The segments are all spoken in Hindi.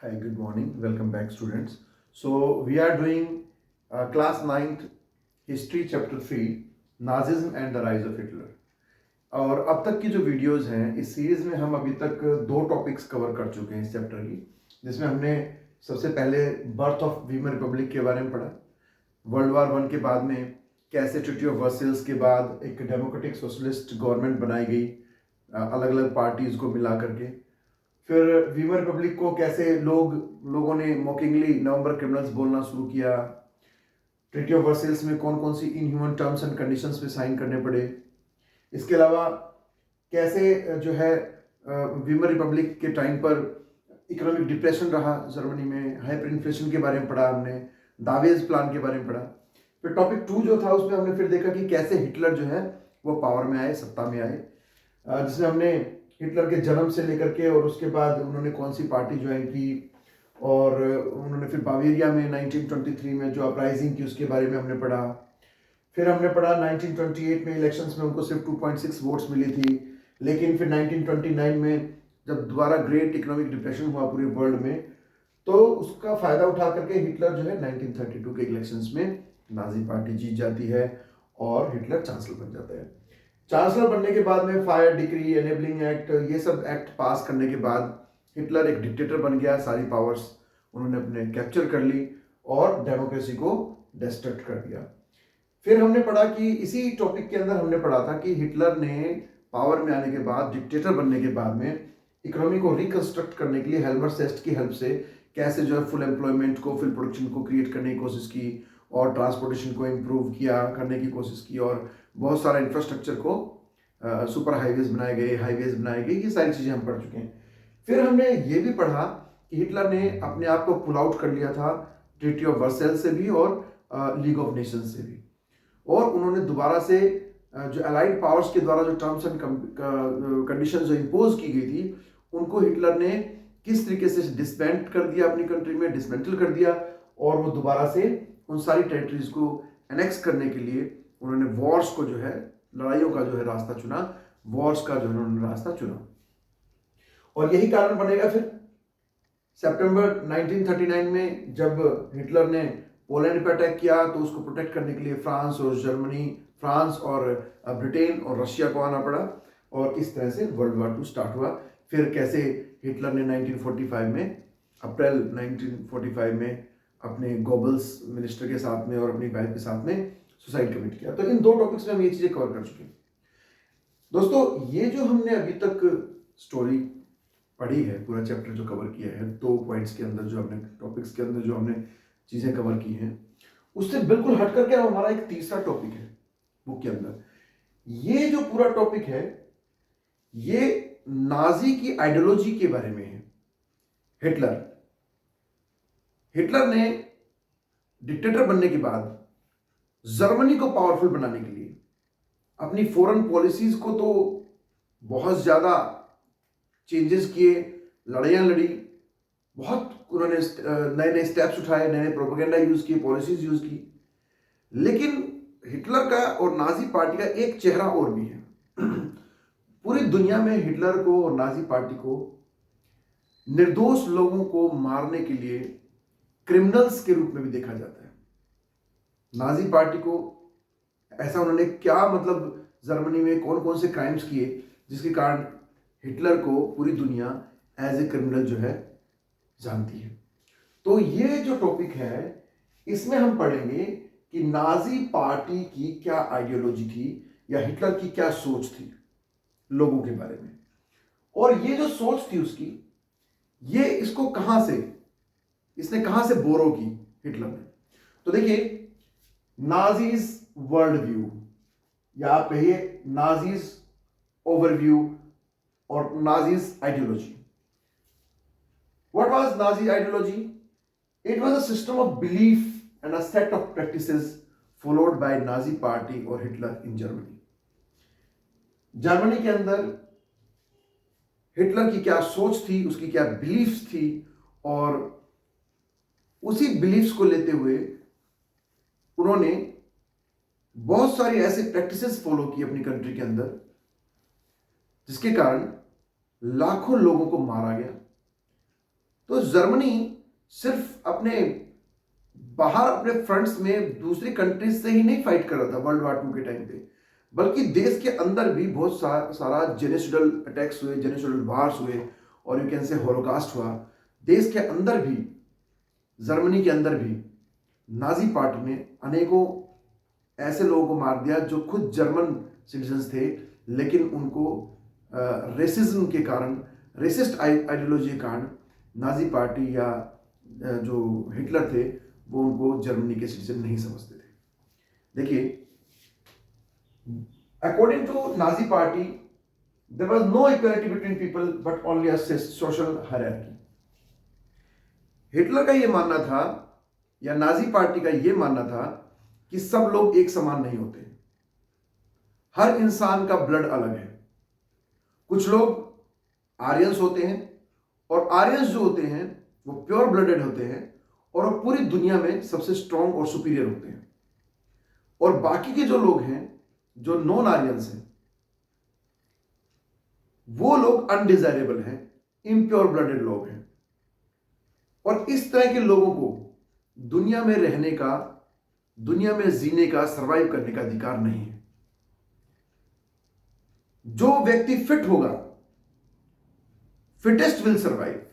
Hi, good morning. Welcome back, students. So, we are doing class ninth history chapter 3 Nazism and the rise of Hitler. और अब तक की जो वीडियोस हैं इस सीरीज में हम अभी तक दो टॉपिक्स कवर कर चुके हैं इस चैप्टर की, जिसमें हमने सबसे पहले बर्थ ऑफ वीमर रिपब्लिक के बारे में पढ़ा। वर्ल्ड वार वन के बाद में कैसे ट्रीटी ऑफ वर्सेल्स के बाद एक डेमोक्रेटिक सोशलिस्ट गवर्नमेंट बनाई गई अलग अलग पार्टीज को मिला करके। फिर वीमर रिपब्लिक को कैसे लोगों ने मॉकिंगली नवंबर क्रिमिनल्स बोलना शुरू किया। ट्रीटी ऑफ वर्सेल्स में कौन कौन सी इनह्यूमन टर्म्स एंड कंडीशंस पे साइन करने पड़े। इसके अलावा कैसे जो है वीमर रिपब्लिक के टाइम पर इकोनॉमिक डिप्रेशन रहा जर्मनी में, हाइपर इन्फ्लेशन के बारे में पढ़ा हमने, दावेज प्लान के बारे में पढ़ा। फिर टॉपिक 2 जो था उसमें हमने फिर देखा कि कैसे हिटलर जो है वो पावर में आए, सत्ता में आए, जिसमें हमने हिटलर के जन्म से लेकर के और उसके बाद उन्होंने कौन सी पार्टी ज्वाइन की और उन्होंने फिर बावेरिया में 1923 में जो अपराइजिंग की उसके बारे में हमने पढ़ा। फिर हमने पढ़ा 1928 में इलेक्शंस में उनको सिर्फ 2.6 वोट्स मिली थी, लेकिन फिर 1929 में जब दोबारा ग्रेट इकोनॉमिक डिप्रेशन हुआ पूरे वर्ल्ड में तो उसका फायदा उठा करके हिटलर जो है 1932 के इलेक्शंस में नाजी पार्टी जीत जाती है और हिटलर चांसलर बन जाता है। चांसलर बनने के बाद में फायर डिक्री, एनेबलिंग एक्ट, ये सब एक्ट पास करने के बाद हिटलर एक डिक्टेटर बन गया। सारी पावर्स उन्होंने अपने कैप्चर कर ली और डेमोक्रेसी को डिस्ट्रक्ट कर दिया। फिर हमने पढ़ा कि इसी टॉपिक के अंदर हमने पढ़ा था कि हिटलर ने पावर में आने के बाद, डिक्टेटर बनने के बाद में इकोनॉमी को रिकंस्ट्रक्ट करने के लिए हेल्मरसेस्ट की हेल्प से कैसे जो है फुल एम्प्लॉयमेंट को, फुल प्रोडक्शन को क्रिएट करने की कोशिश की और ट्रांसपोर्टेशन को इम्प्रूव किया करने की कोशिश की और बहुत सारा इंफ्रास्ट्रक्चर को सुपर हाईवेज बनाए गए, हाईवेज बनाए गए, ये सारी चीज़ें हम पढ़ चुके हैं। फिर हमने ये भी पढ़ा कि हिटलर ने अपने आप को पुल आउट कर लिया था ट्रीटी ऑफ वर्सेल से भी और लीग ऑफ नेशंस से भी, और उन्होंने दोबारा से जो अलाइड पावर्स के द्वारा जो टर्म्स एंड कंडीशन जो इम्पोज की गई थी उनको हिटलर ने किस तरीके से डिसबैंड कर दिया, अपनी कंट्री में डिसमेंटल कर दिया और वो दोबारा से उन सारी टेरिटरीज को एनेक्स करने के लिए उन्होंने वॉर्स को जो है, लड़ाइयों का जो है रास्ता चुना, वॉर्स का जो है उन्होंने रास्ता चुना। और यही कारण बनेगा फिर सितंबर 1939 में जब हिटलर ने पोलैंड पर अटैक किया तो उसको प्रोटेक्ट करने के लिए फ्रांस और ब्रिटेन और रशिया को आना पड़ा और इस तरह से वर्ल्ड वार 2 स्टार्ट हुआ। फिर कैसे हिटलर ने 1945 में, अप्रैल 1945 में अपने गोबल्स मिनिस्टर के साथ में और अपनी वाइफ के साथ में सुसाइड कमिट किया। तो इन दो टॉपिक्स में हम ये चीजें कवर कर चुके हैं। दोस्तों, ये जो हमने अभी तक स्टोरी पढ़ी है, पूरा चैप्टर जो कवर किया है, 2 पॉइंट्स के अंदर जो हमने, टॉपिक्स के अंदर जो हमने चीजें कवर की हैं, उससे बिल्कुल हट करके अब हमारा एक तीसरा टॉपिक है बुक के अंदर। ये जो पूरा टॉपिक है ये नाजी की आइडियोलॉजी के बारे में है। हिटलर ने डिक्टेटर बनने के बाद जर्मनी को पावरफुल बनाने के लिए अपनी फॉरेन पॉलिसीज को तो बहुत ज्यादा चेंजेस किए, लड़ाइयां लड़ी, बहुत उन्होंने नए नए स्टेप्स उठाए, नए नए प्रोपेगेंडा यूज किए, पॉलिसीज यूज की। लेकिन हिटलर का और नाजी पार्टी का एक चेहरा और भी है। पूरी दुनिया में हिटलर को और नाजी पार्टी को निर्दोष लोगों को मारने के लिए क्रिमिनल्स के रूप में भी देखा जाता है। नाजी पार्टी को ऐसा उन्होंने क्या, मतलब जर्मनी में कौन कौन से क्राइम्स किए जिसके कारण हिटलर को पूरी दुनिया एज ए क्रिमिनल जो है जानती है। तो ये जो टॉपिक है इसमें हम पढ़ेंगे कि नाजी पार्टी की क्या आइडियोलॉजी थी या हिटलर की क्या सोच थी लोगों के बारे में, और ये जो सोच थी उसकी, ये इसको इसने कहां से बोरो की हिटलर ने। तो देखिए, नाजीज वर्ल्ड व्यू या आप कहिए नाजीज ओवरव्यू और Nazis ideology. What was Nazi ideology? It was a system of belief and a set of practices followed by Nazi party और हिटलर इन जर्मनी। जर्मनी के अंदर हिटलर की क्या सोच थी, उसकी क्या बिलीफ्स थी, और उसी बिलीफ्स को लेते हुए उन्होंने बहुत सारी ऐसी प्रैक्टिसेस फॉलो की अपनी कंट्री के अंदर जिसके कारण लाखों लोगों को मारा गया। तो जर्मनी सिर्फ अपने बाहर अपने फ्रंट्स में दूसरी कंट्रीज से ही नहीं फाइट कर रहा था वर्ल्ड वार 2 के टाइम पे, बल्कि देश के अंदर भी बहुत सारा जेनोसाइडल अटैक्स हुए, जेनोसाइडल वार्स हुए, और यू कैन से होलोकास्ट हुआ। देश के अंदर भी, जर्मनी के अंदर भी नाजी पार्टी ने अनेकों ऐसे लोगों को मार दिया जो खुद जर्मन सिटीजन्स थे, लेकिन उनको रेसिज्म के कारण, रेसिस्ट आइडियोलॉजी के कारण नाजी पार्टी या जो हिटलर थे वो उनको जर्मनी के सिटीजन नहीं समझते थे। देखिए, according to Nazi party there was no equality between people but only a social hierarchy. Hitler का ये मानना था, या नाजी पार्टी का ये मानना था कि सब लोग एक समान नहीं होते, हर इंसान का ब्लड अलग है। कुछ लोग आर्यंस होते हैं, और आर्यंस जो होते हैं वो प्योर ब्लडेड होते हैं, और वो पूरी दुनिया में सबसे स्ट्रांग और सुपीरियर होते हैं। और बाकी के जो लोग हैं, जो नॉन आर्यंस हैं, वो लोग अनडिजायरेबल हैं, इम्प्योर ब्लडेड लोग हैं। और इस तरह के लोगों को दुनिया में रहने का, दुनिया में जीने का, सरवाइव करने का अधिकार नहीं है। जो व्यक्ति फिट होगा, फिटेस्ट विल सर्वाइव।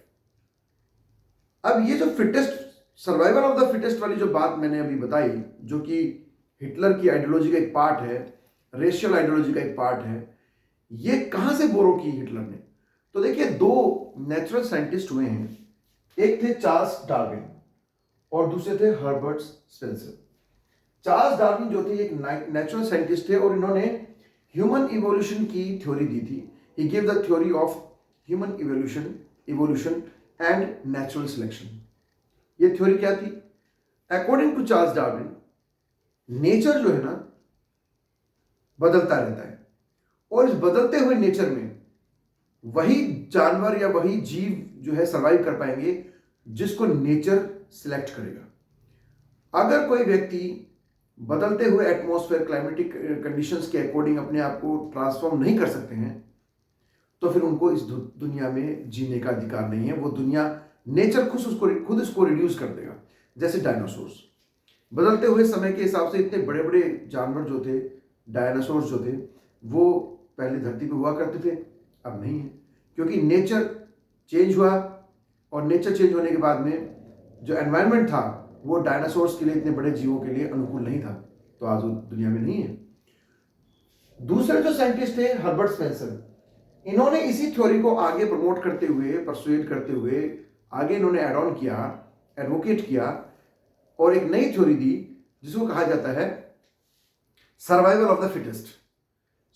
अब ये जो fittest, survival of the fittest वाली जो बात मैंने अभी बताई, जो कि हिटलर की आइडियोलॉजी का एक पार्ट है, रेशियल आइडियोलॉजी का एक पार्ट है, ये कहां से बोरो की हिटलर ने? तो देखिए, दो नेचुरल साइंटिस्ट हुए हैं, एक थे चार्ल्स डार्विन और दूसरे थे हर्बर्ट स्पेंसर। चार्ल्स डार्विन जो थे एक नेचुरल साइंटिस्ट थे, और इन्होंने ह्यूमन इवोल्यूशन की थ्योरी दी थी। He give the theory of human evolution and natural selection. ये थ्योरी क्या थी? According to Charles Darwin, nature जो है ना बदलता रहता है, और इस बदलते हुए नेचर में वही जानवर या वही जीव जो है सर्वाइव कर पाएंगे जिसको नेचर सिलेक्ट करेगा। अगर कोई व्यक्ति बदलते हुए एटमॉस्फेयर, क्लाइमेटिक कंडीशंस के अकॉर्डिंग अपने आप को ट्रांसफॉर्म नहीं कर सकते हैं, तो फिर उनको इस दुनिया में जीने का अधिकार नहीं है। वो दुनिया, नेचर खुद उसको रिड्यूस कर देगा। जैसे डायनासोर्स, बदलते हुए समय के हिसाब से इतने बड़े बड़े जानवर जो थे, डायनासोर्स जो थे, वो पहले धरती पे हुआ करते थे, अब नहीं है, क्योंकि नेचर चेंज हुआ, और नेचर चेंज होने के बाद में जो एनवायरनमेंट था वो डायनासोर्स के लिए, इतने बड़े जीवों के लिए अनुकूल नहीं था, तो आज वो दुनिया में नहीं है। दूसरे जो साइंटिस्ट थे हर्बर्ट स्पेंसर, इन्होंने इसी थ्योरी को आगे प्रमोट करते हुए, परसुएड करते हुए आगे इन्होंने एड ऑन किया, एडवोकेट किया, और एक नई थ्योरी दी जिसको कहा जाता है survival of the fittest.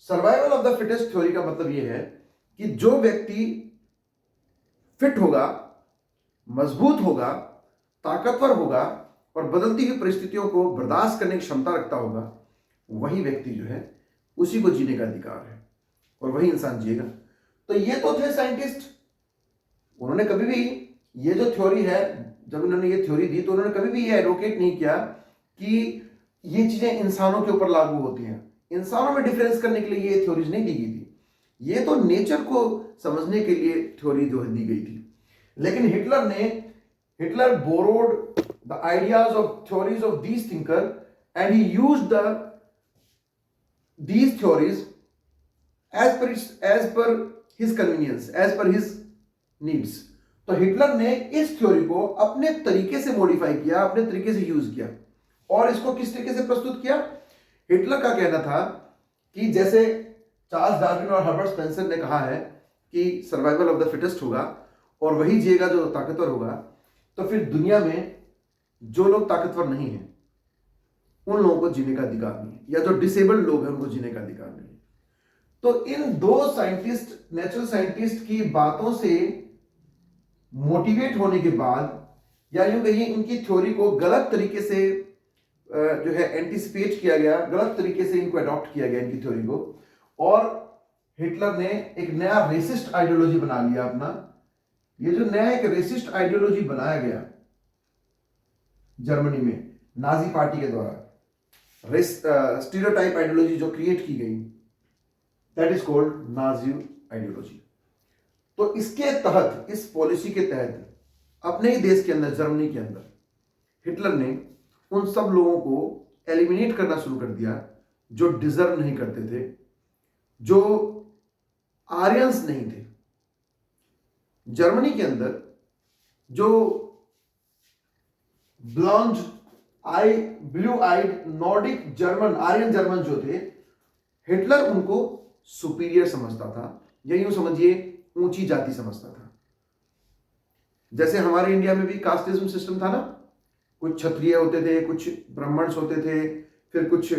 Survival of the fittest theory का मतलब यह है कि जो व्यक्ति फिट होगा, मजबूत होगा, ताकतवर होगा, और बदलती हुई परिस्थितियों को बर्दाश्त करने की क्षमता रखता होगा, वही व्यक्ति जो है उसी को जीने का अधिकार है, और वही इंसान जिएगा। तो ये तो थे साइंटिस्ट, उन्होंने कभी भी ये जो थ्योरी है, जब उन्होंने ये थ्योरी दी तो उन्होंने कभी भी ये एडवोकेट नहीं किया कि ये चीजें इंसानों के ऊपर लागू होती हैं। इंसानों में डिफरेंस करने के लिए ये थ्योरीज नहीं दी गई थी, ये तो नेचर को समझने के लिए थ्योरी जो दी गई थी। लेकिन Hitler borrowed the ideas of theories of these thinker and he used these theories as per his convenience, as per his needs। तो हिटलर ने इस थ्योरी को अपने तरीके से मॉडिफाई किया, अपने तरीके से यूज किया। और इसको किस तरीके से प्रस्तुत किया? हिटलर का कहना था कि जैसे चार्ल्स डार्विन और हर्बर्ट स्पेंसर ने कहा है कि सर्वाइवल ऑफ द फिटेस्ट होगा, और वही जिएगा जो ताकतवर होगा, तो फिर दुनिया में जो लोग ताकतवर नहीं है उन लोगों को जीने का अधिकार नहीं है, या जो डिसेबल्ड लोग हैं उनको जीने का अधिकार नहीं है। तो इन दो साइंटिस्ट, नेचुरल साइंटिस्ट की बातों से मोटिवेट होने के बाद, या यूं कहिए इनकी थ्योरी को गलत तरीके से जो है एंटिसिपेट किया गया, गलत तरीके से इनको अडॉप्ट किया गया इनकी थ्योरी को, और हिटलर ने एक नया रेसिस्ट आइडियोलॉजी बना लिया अपना। ये जो नया एक रेसिस्ट आइडियोलॉजी बनाया गया जर्मनी में नाजी पार्टी के द्वारा, स्टीरियोटाइप आइडियोलॉजी जो क्रिएट की गई, that is called Nazi ideology. तो इसके तहत, इस पॉलिसी के तहत अपने ही देश के अंदर, जर्मनी के अंदर, हिटलर ने उन सब लोगों को एलिमिनेट करना शुरू कर दिया जो डिजर्व नहीं करते थे, जो आर्यंस नहीं थे। जर्मनी के अंदर जो blonde eye, blue eyed, Nordic German, Aryan German जो थे, हिटलर उनको सुपीरियर समझता था, या यूं समझिए ऊंची जाति समझता था। जैसे हमारे इंडिया में भी कास्टिज्म सिस्टम था ना, कुछ क्षत्रिय होते थे, कुछ ब्राह्मण्स होते थे, फिर कुछ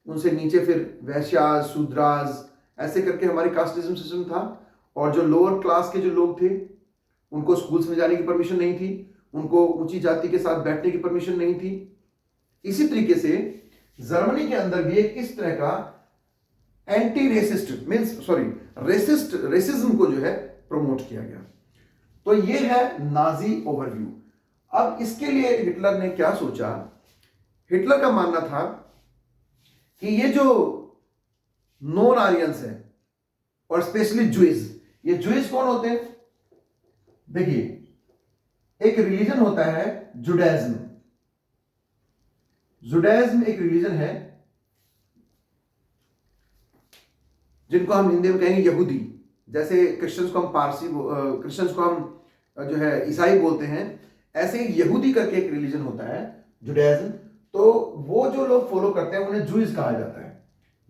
उनसे नीचे फिर वैश्यास, शूद्रास, ऐसे करके हमारी कास्टिज्म सिस्टम था। और जो लोअर क्लास के जो लोग थे उनको स्कूल्स में जाने की परमिशन नहीं थी, उनको ऊंची जाति के साथ बैठने की परमिशन नहीं थी। इसी तरीके से जर्मनी के अंदर भी एक इस तरह का anti racist means racist racism को जो है प्रमोट किया गया। तो ये है नाजी ओवरव्यू। अब इसके लिए हिटलर ने क्या सोचा, हिटलर का मानना था कि ये जो नॉन आर्यंस है और स्पेशली ज्यूज, ये ज्यूज कौन होते हैं? देखिए, एक रिलीजन होता है जुडाइज्म। जुडाइज्म एक रिलीजन है जिनको हम हिंदी में कहेंगे यहूदी। जैसे क्रिश्चियंस को हम पारसी, क्रिश्चियंस को हम जो है ईसाई बोलते हैं, ऐसे यहूदी करके एक रिलीजन होता है जुडाइज्म। तो वो जो लोग फॉलो करते हैं उन्हें जूइस कहा जाता है।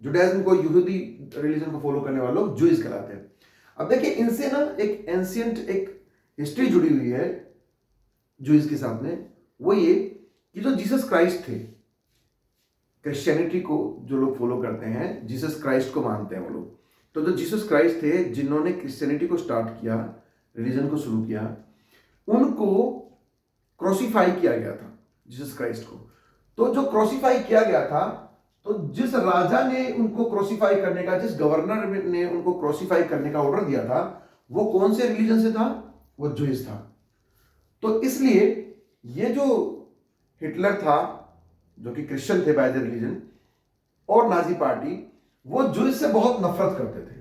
जुडाइज्म को, यहूदी रिलीजन को फॉलो करने वाले लोग जूइस कहलाते हैं। अब देखिए, इनसे ना एक एंशियंट एक हिस्ट्री जुड़ी हुई है जूइस के साथ में। वो ये कि जो जीसस क्राइस्ट थे, क्रिश्चियनिटी को जो लोग फॉलो करते हैं, जीसस क्राइस्ट को मानते हैं वो लोग, तो जो जीसस क्राइस्ट थे, जिन्होंने क्रिश्चियनिटी को स्टार्ट किया, रिलीजन को शुरू किया, उनको क्रोसिफाई किया गया था, जीसस क्राइस्ट को। तो जो क्रोसिफाई किया गया था, तो जिस राजा ने उनको क्रोसिफाई करने का, जिस गवर्नर ने उनको क्रोसिफाई करने का ऑर्डर दिया था, वो कौन से रिलीजन से था? वो ज्यूइश था। तो इसलिए ये जो हिटलर था, जो कि क्रिश्चियन थे बाय द रिलीजन, और नाजी पार्टी, वो ज्यूइश से बहुत नफरत करते थे।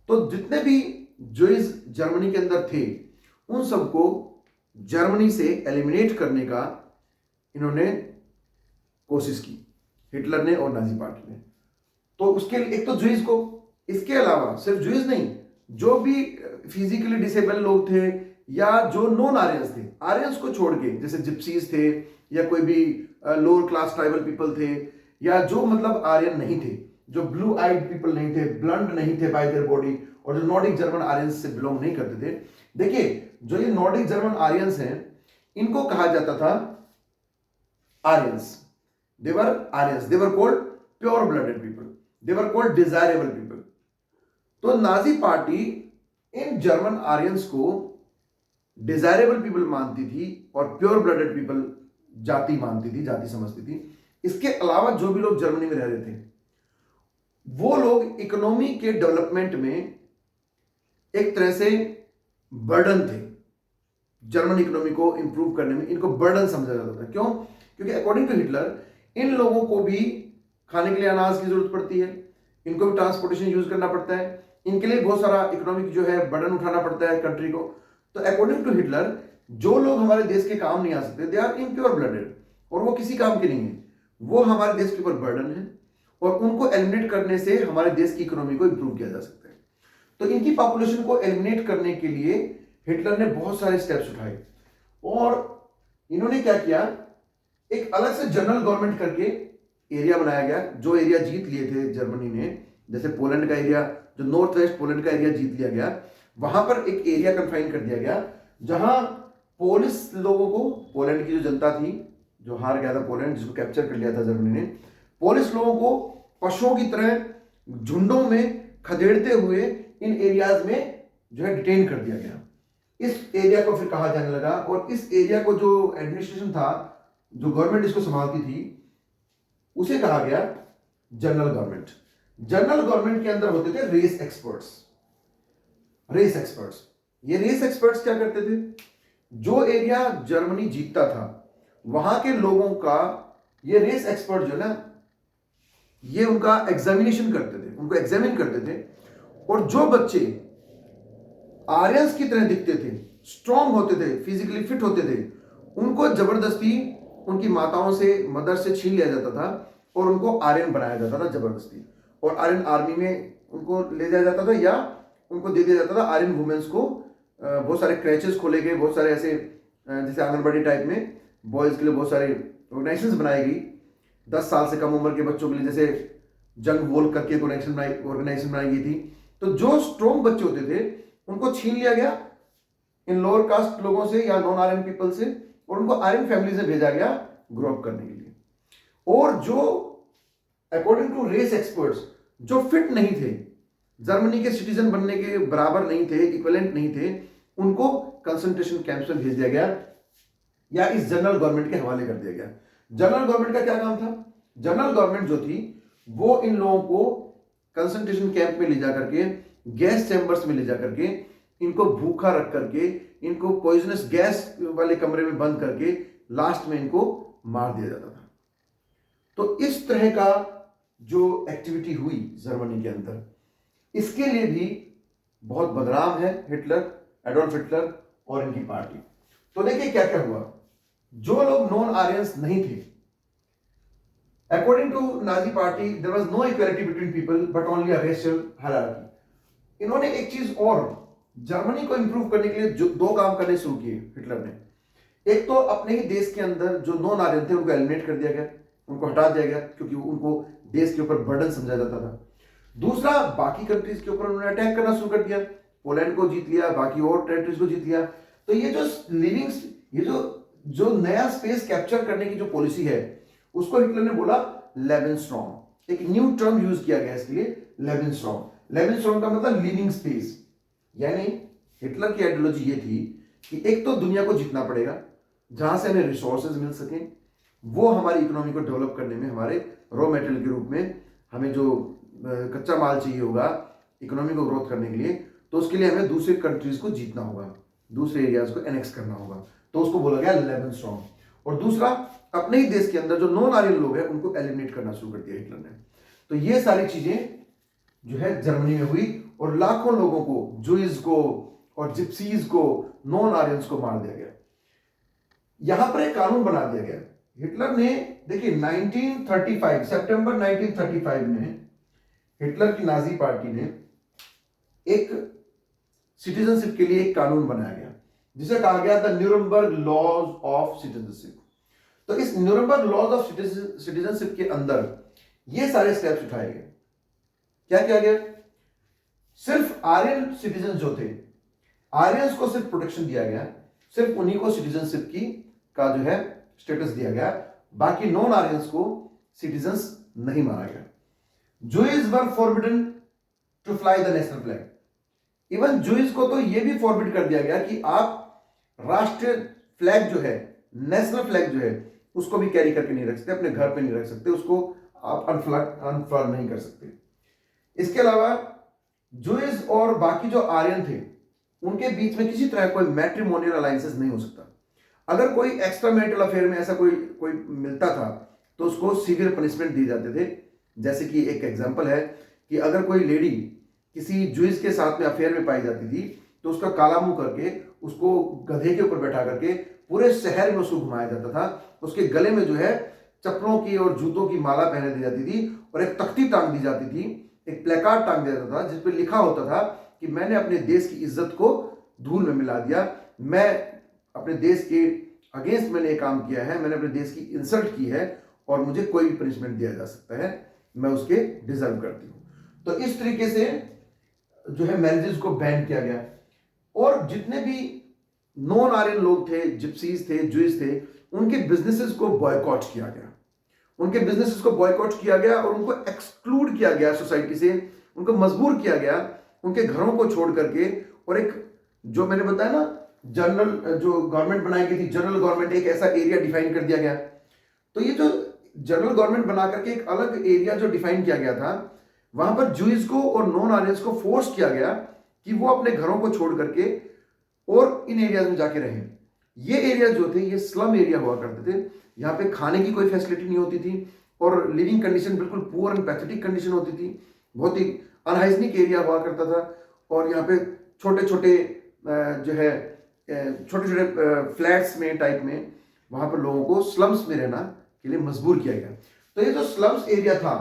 तो जितने भी ज्यूइश जर्मनी के अंदर थे, उन सबको जर्मनी से एलिमिनेट करने का इन्होंने कोशिश की, हिटलर ने और नाजी पार्टी ने। तो उसके लिए एक तो ज्यूइश को, इसके अलावा सिर्फ ज्यूइश नहीं, जो भी फिजिकली डिसेबल लोग थे या जो नॉन आर्यंस थे, आर्यंस को छोड़ के, जैसे जिप्सीज थे या कोई भी लोअर क्लास ट्राइबल पीपल थे, या जो मतलब आर्यन नहीं थे, जो ब्लू आइड पीपल नहीं थे, ब्लंड नहीं थे बाय देयर बॉडी, और जो नॉर्डिक जर्मन आर्यंस से बिलोंग नहीं करते थे। देखिए, जो ये नॉर्डिक जर्मन आर्यंस हैं, इनको कहा जाता था Aryans. They were Aryans. They were called pure-blooded people. They were called desirable people. तो Nazi party in German Aryans को डिजायरेबल पीपल मानती थी और प्योर ब्लडेड पीपल जाति मानती थी, जाति समझती थी। इसके अलावा जो भी लोग जर्मनी में रह रहे थे, वो लोग इकोनॉमी के डेवलपमेंट में एक तरह से बर्डन थे। जर्मन इकोनॉमी को इंप्रूव करने में इनको बर्डन समझा जाता था। क्यों? क्योंकि अकॉर्डिंग टू हिटलर, इन लोगों को भी खाने के लिए अनाज की जरूरत पड़ती है, इनको भी ट्रांसपोर्टेशन यूज करना पड़ता है, इनके लिए बहुत सारा इकोनॉमिक जो है बर्डन उठाना पड़ता है कंट्री को। तो अकॉर्डिंग टू हिटलर, जो लोग हमारे देश के काम नहीं आ सकते, दे आर इम्प्योर ब्लडेड, और वो किसी काम के नहीं है, वो हमारे देश के ऊपर बर्डन है, और उनको एलिमिनेट करने से हमारे देश की इकोनॉमी को इंप्रूव किया जा सकता है। तो इनकी पॉपुलेशन को एलिमिनेट करने के लिए हिटलर ने बहुत सारे स्टेप्स उठाए, और इन्होंने क्या किया, एक अलग से जनरल गवर्नमेंट करके एरिया बनाया गया। जो एरिया जीत लिए थे जर्मनी ने, जैसे पोलैंड का एरिया, जो नॉर्थ वेस्ट पोलैंड का एरिया जीत लिया गया, वहां पर एक एरिया कन्फाइन कर दिया गया, जहां पोलिश लोगों को, पोलैंड की जो जनता थी, जो हार गया था पोलैंड, जिसको कैप्चर कर लिया था जर्मनी ने, पोलिश लोगों को पशुओं की तरह झुंडों में खदेड़ते हुए इन एरियाज में जो है डिटेन कर दिया गया। इस एरिया को फिर कहा जाने लगा, और इस एरिया को जो एडमिनिस्ट्रेशन था, जो गवर्नमेंट इसको संभालती थी, उसे कहा गया जनरल गवर्नमेंट। जनरल गवर्नमेंट के अंदर होते थे रेस एक्सपर्ट्स। रेस एक्सपर्ट्स, ये रेस एक्सपर्ट्स क्या करते थे, जो एरिया जर्मनी जीतता था वहां के लोगों का ये रेस एक्सपर्ट जो ना, ये उनका एग्जामिनेशन करते थे, उनको एग्जामिन करते थे, और जो बच्चे आर्यंस की तरह दिखते थे स्ट्रांग होते थे, फिजिकली फिट होते थे, उनको जबरदस्ती उनकी माताओं से, मदर से छीन लिया जाता था और उनको आर्यन बनाया जाता था जबरदस्ती, और आर्यन आर्मी में उनको ले जाया जाता था या उनको दे दिया जाता था। आर्यन वुमेन्स को बहुत सारे क्रैचेस खोले गए, बहुत सारे ऐसे जैसे आंगनबाड़ी टाइप में बॉयज़ के लिए बहुत सारे ऑर्गेनाइजेशन बनाई गई। 10 साल से कम उम्र के बच्चों के लिए जैसे जंग वोल करके एक ऑर्गेनाइजेशन बनाई गई थी। तो जो स्ट्रॉन्ग बच्चे होते थे उनको छीन लिया गया इन लोअर कास्ट लोगों से या नॉन आर्यन पीपल से, और उनको आर्यन फैमिली से भेजा गया ग्रो अप करने के लिए। और जो अकॉर्डिंग टू रेस एक्सपर्ट्स जो फिट नहीं थे, जर्मनी के सिटीजन बनने के बराबर नहीं थे, इक्विवेलेंट नहीं थे, उनको कंसंट्रेशन कैंप्स में भेज दिया गया या इस जनरल गवर्नमेंट के हवाले कर दिया गया। जनरल गवर्नमेंट का क्या काम था? जनरल गवर्नमेंट जो थी वो इन लोगों को कंसंट्रेशन कैंप में ले जाकर के, गैस चैम्बर्स में ले जाकर के, इनको भूखा रख करके, इनको पॉइजनस गैस वाले कमरे में बंद करके लास्ट में इनको मार दिया जाता था। तो इस तरह का जो एक्टिविटी हुई जर्मनी के अंदर, इसके लिए भी बहुत बदनाम है हिटलर, एडोल्फ हिटलर और इनकी पार्टी। तो देखिए क्या क्या हुआ। जो लोग नॉन आर्यंस नहीं थे, according to Nazi party there was no equality between people but only a racial hierarchy. इन्होंने एक चीज और जर्मनी को इंप्रूव करने के लिए जो 2 काम करने शुरू किए हिटलर ने। एक तो अपने ही देश के अंदर जो नॉन आर्यन थे उनको एलिमिनेट कर दिया गया, उनको हटा दिया गया, क्योंकि उनको देश के ऊपर बर्डन समझा जाता था। दूसरा, बाकी कंट्रीज के ऊपर उन्होंने अटैक करना शुरू कर दिया, पोलैंड को जीत लिया, बाकी और टेरिटरीज को जीत लिया। तो ये जो लिविंग, ये जो नया स्पेस कैप्चर करने की जो पॉलिसी है, उसको हिटलर ने बोला लेवेनस्ट्रॉम। एक न्यू टर्म यूज किया गया इसके लिए, लेवेनस्ट्रॉम। लेवेनस्ट्रॉम का मतलब लिविंग स्पेस। यानी हिटलर की आइडियोलॉजी ये थी कि एक तो दुनिया को जीतना पड़ेगा जहां से हमें रिसोर्सेज मिल सके, वो हमारी इकोनॉमी को डेवलप करने में, हमारे रॉ मटेरियल के रूप में हमें जो कच्चा माल चाहिए होगा इकोनॉमी को ग्रोथ करने के लिए, तो उसके लिए हमें दूसरे कंट्रीज को जीतना होगा, दूसरे एरियाज को एनेक्स करना होगा। तो उसको बोला गया लेवेनस्ट्रॉम। और दूसरा, अपने ही देश के अंदर जो नॉन आर्यन लोग हैं उनको एलिमिनेट करना शुरू कर दिया हिटलर ने। तो ये सारी चीजें जो है जर्मनी में हुई और लाखों लोगों को, जूइज को और जिप्सीज को, नॉन आर्यंस को मार दिया गया। यहां पर एक कानून बना दिया गया हिटलर ने। देखिए 1935, सितंबर 1935 में हिटलर की नाजी पार्टी ने एक सिटीजनशिप के लिए एक कानून बनाया गया जिसे कहा गया था न्यूरमबर्ग लॉज ऑफ सिटीजनशिप। तो इस न्यूरमबर्ग लॉज ऑफ सिटीजनशिप के अंदर ये सारे स्टेप्स उठाए गए। क्या किया गया? सिर्फ आर्यन सिटीजन जो थे, आर्यंस को सिर्फ प्रोटेक्शन दिया गया, सिर्फ उन्हीं को सिटीजनशिप की का जो है स्टेटस दिया गया, बाकी नॉन आर्यंस को सिटीजन्स नहीं माना गया। Jews were forbidden to fly the national flag. Even Jews को तो यह भी फॉरबिड कर दिया गया कि आप राष्ट्रीय फ्लैग जो है, नेशनल फ्लैग जो है, उसको भी कैरी करके नहीं रख सकते, अपने घर पे नहीं रख सकते, उसको आप अनफ्लैग नहीं कर सकते। इसके अलावा जूइज और बाकी जो आर्यन थे उनके बीच में किसी तरह कोई मैट्रिमोनियल अलायंसेस नहीं हो सकता। अगर कोई एक्स्ट्रा मैरिटल अफेयर में ऐसा कोई मिलता था तो उसको सीवियर पनिशमेंट दिए जाते थे। जैसे कि एक एग्जांपल है कि अगर कोई लेडी किसी जूइज के साथ में अफेयर में पाई जाती थी तो उसका काला मुंह करके उसको गधे के ऊपर बैठा करके पूरे शहर में उसको घुमाया जाता था। उसके गले में जो है चप्पलों की और जूतों की माला पहने दी जाती थी और एक तख्ती टांग दी जाती थी, एक प्लेकार्ड टांग दिया जाता था जिस पर लिखा होता था कि मैंने अपने देश की इज्जत को धूल में मिला दिया, मैं अपने देश के अगेंस्ट मैंने एक काम किया है, मैंने अपने देश की इंसल्ट की है और मुझे कोई भी पनिशमेंट दिया जा सकता है, मैं उसके डिजर्व करती हूँ। तो इस तरीके से जो है मैरिजेस को बैन किया गया और जितने भी नॉन आर्यन लोग थे, जिप्सीज थे, जूइस थे, उनके बिजनेसेस को बॉयकॉट किया गया। उनके बिजनेसेस को बॉयकॉट किया गया और उनको एक्सक्लूड किया गया सोसाइटी से, उनको मजबूर किया गया उनके घरों को छोड़ करके। और एक जो मैंने बताया ना जनरल जो गवर्नमेंट बनाई गई थी, जनरल गवर्नमेंट, एक ऐसा एरिया डिफाइन कर दिया गया। तो ये जो जनरल गवर्नमेंट बना करके एक अलग एरिया जो डिफाइन किया गया था, वहां पर जूइस को और नॉन आर्यंस को फोर्स किया गया कि वो अपने घरों को छोड़ करके और इन एरियाज में जाके रहें। ये एरिया जो थे ये स्लम एरिया हुआ करते थे, यहाँ पे खाने की कोई फैसिलिटी नहीं होती थी और लिविंग कंडीशन बिल्कुल पुअर एंड पैथेटिक कंडीशन होती थी, बहुत ही अनहाइजीनिक एरिया हुआ करता था। और यहाँ पे छोटे छोटे जो है छोटे छोटे फ्लैट्स में टाइप में वहां पर लोगों को स्लम्स में रहना के लिए मजबूर किया गया। तो ये जो स्लम्स एरिया था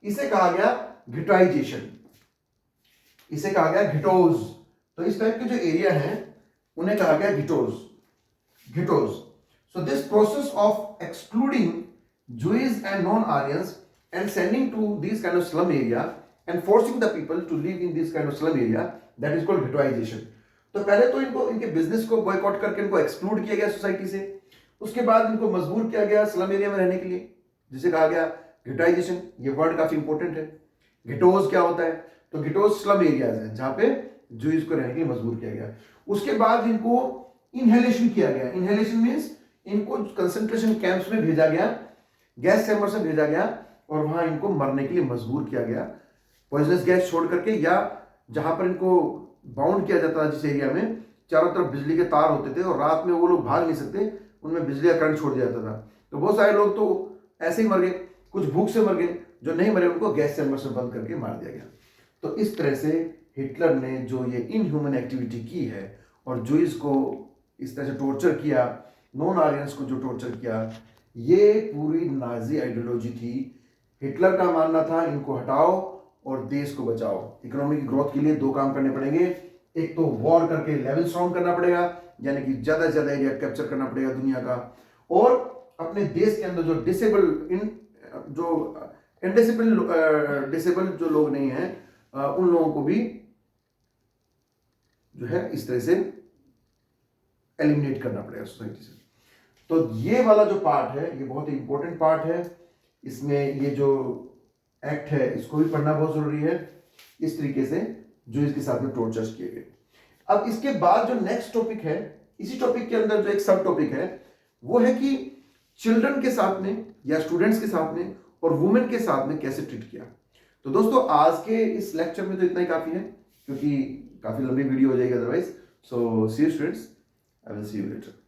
इसे कहा गया घिटोइजेशन, इसे कहा गया घिटोज। तो इस टाइप के जो एरिया हैं उन्हें कहा गया ghettos. So this process of excluding Jews and non-Aryans and sending to these kind of slum area and forcing the people to live in this kind of slum area, that is called ghettoization. तो पहले तो इनको इनके बिजनेस को बॉयकॉट करके इनको एक्सक्लूड किया गया सोसाइटी से, उसके बाद इनको मजबूर किया गया स्लम एरिया में रहने के लिए, जिसे कहा गया घिटोइजेशन। ये वर्ड काफी इंपॉर्टेंट है। घिटोज क्या होता है? तो घिटोज स्लम एरियाज हैं जहां पे जूइस को रहने के लिए मजबूर किया गया। उसके बाद इनको इनहेलेशन किया गया। इनहेलेशन मीन्स इनको कंसंट्रेशन कैंप्स में भेजा गया, गैस चैम्बर से भेजा गया और वहां इनको मरने के लिए मजबूर किया गया पॉइजनस गैस छोड़ करके, या जहां पर इनको बाउंड किया जाता था जिस एरिया में चारों तरफ बिजली के तार होते थे और रात में वो लोग भाग नहीं सकते, उनमें बिजली का करंट छोड़ दिया जाता था। तो बहुत सारे लोग तो ऐसे ही मर गए, कुछ भूख से मर गए, जो नहीं मरे उनको गैस चैम्बर से बंद करके मार दिया गया। तो इस तरह से हिटलर ने जो ये इनह्यूमन एक्टिविटी की है और जूइस को इस तरह से टॉर्चर किया, नॉन आरियंस को जो टॉर्चर किया, ये पूरी नाजी आइडियोलॉजी थी। हिटलर का मानना था इनको हटाओ और देश को बचाओ। इकोनॉमिक ग्रोथ के लिए दो काम करने पड़ेंगे, एक तो वॉर करके लेवल स्ट्रॉन्ग करना पड़ेगा, यानी कि ज्यादा से ज्यादा एरिया कैप्चर करना पड़ेगा दुनिया का, और अपने देश के अंदर जो डिसेबल जो लोग नहीं हैं उन लोगों को भी जो है इस तरह से एलिमिनेट करना पड़ेगा सोसाइटी से। तो ये वाला जो पार्ट है ये बहुत ही इंपॉर्टेंट पार्ट है। इसमें ये जो एक्ट है इसको भी पढ़ना बहुत जरूरी है। इस तरीके से जो इसके साथ में टॉर्चर्स किए गए। अब इसके बाद जो नेक्स्ट टॉपिक है, इसी टॉपिक के अंदर जो एक सब टॉपिक है वो है कि चिल्ड्रन के साथ में या स्टूडेंट्स के साथ में और वुमेन के साथ में कैसे ट्रीट किया। तो दोस्तों आज के इस लेक्चर में तो इतना ही काफी है, क्योंकि काफी लंबी वीडियो हो जाएगी otherwise. So see you students, I will see you letter.